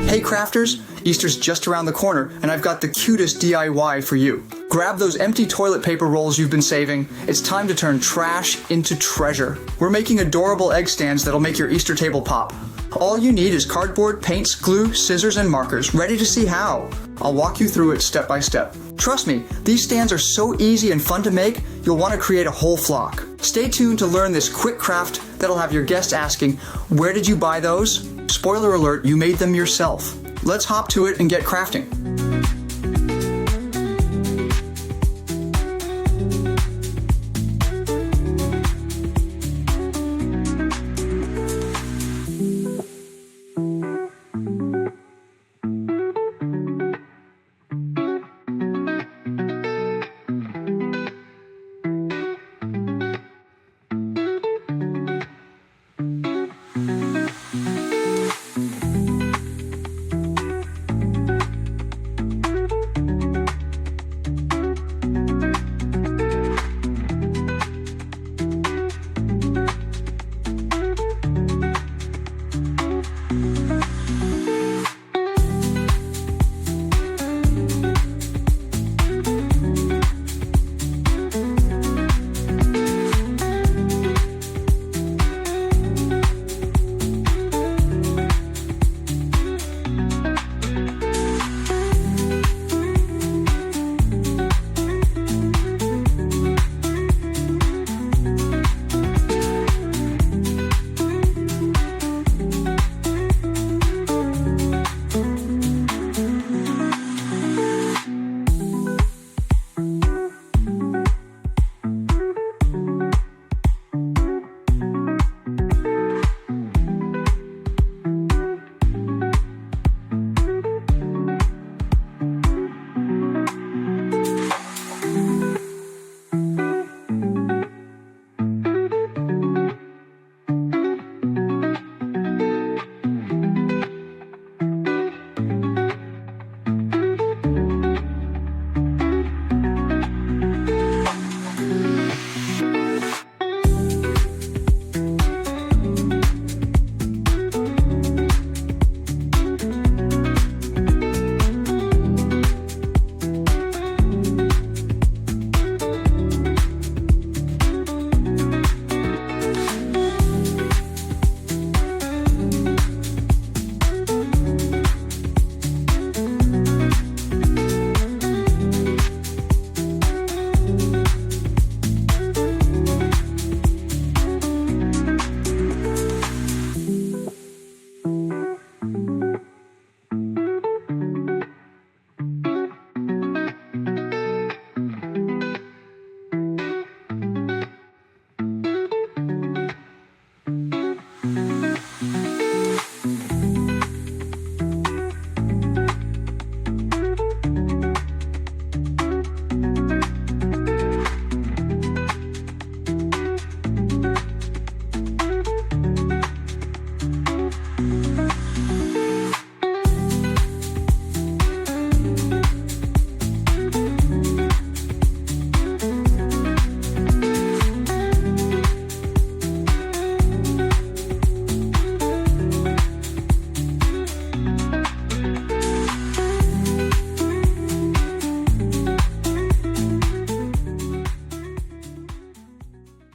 Hey crafters, Easter's just around the corner and I've got the cutest DIY for you. Grab those empty toilet paper rolls you've been saving. It's time to turn trash into treasure. We're making adorable egg stands that'll make your Easter table pop. All you need is cardboard, paints, glue, scissors, and markers. Ready to see how? I'll walk you through it step by step. Trust me, these stands are so easy and fun to make, you'll want to create a whole flock. Stay tuned to learn this quick craft that'll have your guests asking, where did you buy those? Spoiler alert, you made them yourself. Let's hop to it and get crafting.